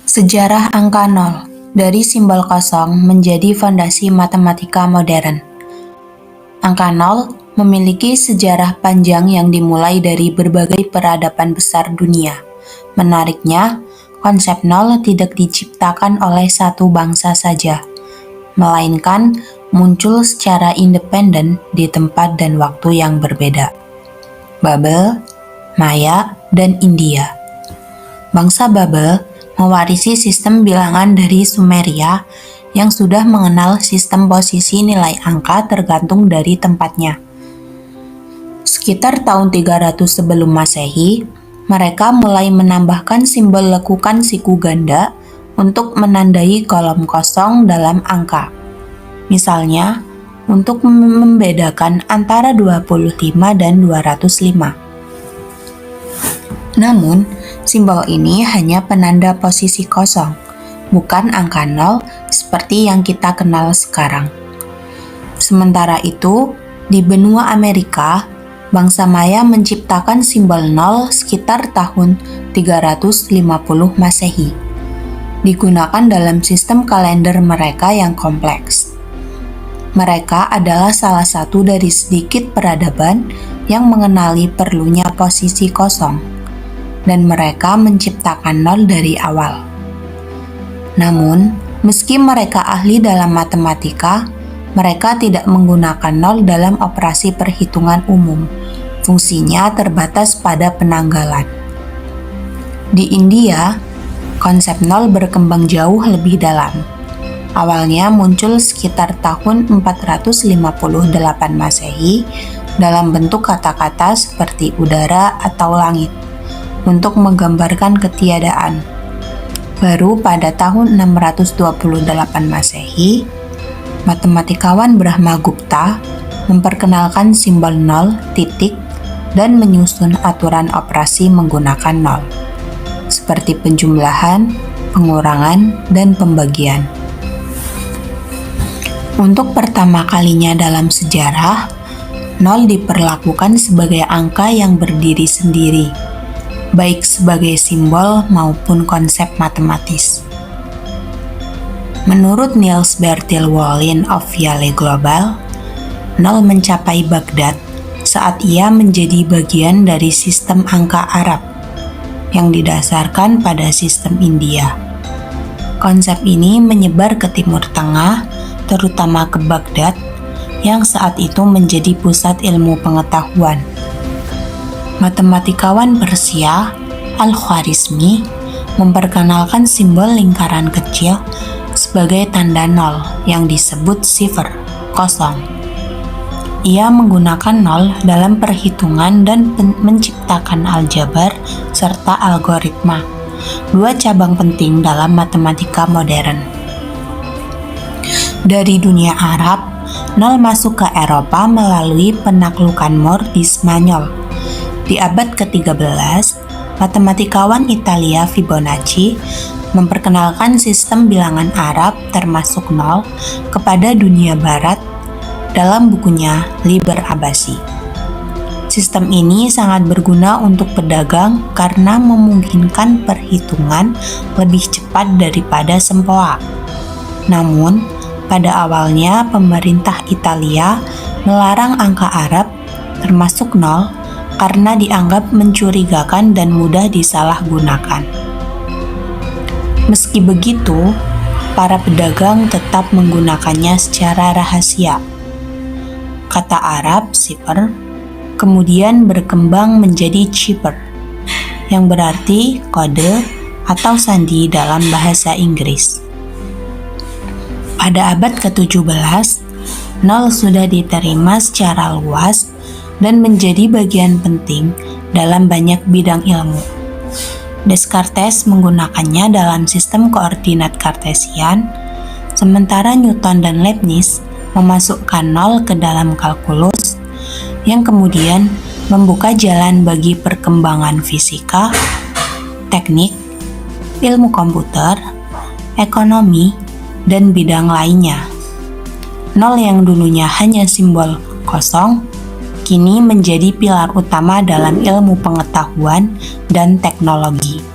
Sejarah angka nol, dari simbol kosong menjadi fondasi matematika modern. Angka nol memiliki sejarah panjang yang dimulai dari berbagai peradaban besar dunia. Menariknya, konsep nol tidak diciptakan oleh satu bangsa saja, melainkan muncul secara independen di tempat dan waktu yang berbeda. Babel, Maya, dan India. Bangsa Babel mewarisi sistem bilangan dari Sumeria yang sudah mengenal sistem posisi nilai angka tergantung dari tempatnya. Sekitar tahun 300 sebelum Masehi, mereka mulai menambahkan simbol lekukan siku ganda untuk menandai kolom kosong dalam angka. Misalnya, untuk membedakan antara 25 dan 205. Namun, simbol ini hanya penanda posisi kosong, bukan angka nol seperti yang kita kenal sekarang. Sementara itu, di benua Amerika, bangsa Maya menciptakan simbol nol sekitar tahun 350 Masehi. Digunakan dalam sistem kalender mereka yang kompleks. Mereka adalah salah satu dari sedikit peradaban yang mengenali perlunya posisi kosong, dan mereka menciptakan nol dari awal. Namun, meski mereka ahli dalam matematika, mereka tidak menggunakan nol dalam operasi perhitungan umum. Fungsinya terbatas pada penanggalan. Di India, konsep nol berkembang jauh lebih dalam. Awalnya muncul sekitar tahun 458 Masehi dalam bentuk kata-kata seperti udara atau langit untuk menggambarkan ketiadaan. Baru pada tahun 628 Masehi, matematikawan Brahmagupta memperkenalkan simbol nol, titik, dan menyusun aturan operasi menggunakan nol, seperti penjumlahan, pengurangan, dan pembagian. Untuk pertama kalinya dalam sejarah, nol diperlakukan sebagai angka yang berdiri sendiri, baik sebagai simbol maupun konsep matematis. Menurut Niels Bertil Wolin of Yale Global, nol mencapai Baghdad saat ia menjadi bagian dari sistem angka Arab yang didasarkan pada sistem India. Konsep ini menyebar ke Timur Tengah, terutama ke Baghdad, yang saat itu menjadi pusat ilmu pengetahuan. Matematikawan Persia, Al-Khwarizmi, memperkenalkan simbol lingkaran kecil sebagai tanda nol yang disebut sifr, kosong. Ia menggunakan nol dalam perhitungan dan menciptakan aljabar serta algoritma, dua cabang penting dalam matematika modern. Dari dunia Arab, nol masuk ke Eropa melalui penaklukan Moor di Spanyol. Di abad ke-13, matematikawan Italia Fibonacci memperkenalkan sistem bilangan Arab termasuk nol kepada dunia barat dalam bukunya Liber Abbasi. Sistem ini sangat berguna untuk pedagang karena memungkinkan perhitungan lebih cepat daripada sempoa. Namun, pada awalnya pemerintah Italia melarang angka Arab termasuk nol karena dianggap mencurigakan dan mudah disalahgunakan. Meski begitu, para pedagang tetap menggunakannya secara rahasia. Kata Arab, sifr, kemudian berkembang menjadi chipper, yang berarti kode atau sandi dalam bahasa Inggris. Pada abad ke-17, nol sudah diterima secara luas dan menjadi bagian penting dalam banyak bidang ilmu. Descartes menggunakannya dalam sistem koordinat Kartesian, sementara Newton dan Leibniz memasukkan nol ke dalam kalkulus, yang kemudian membuka jalan bagi perkembangan fisika, teknik, ilmu komputer, ekonomi, dan bidang lainnya. Nol yang dulunya hanya simbol kosong, kini menjadi pilar utama dalam ilmu pengetahuan dan teknologi.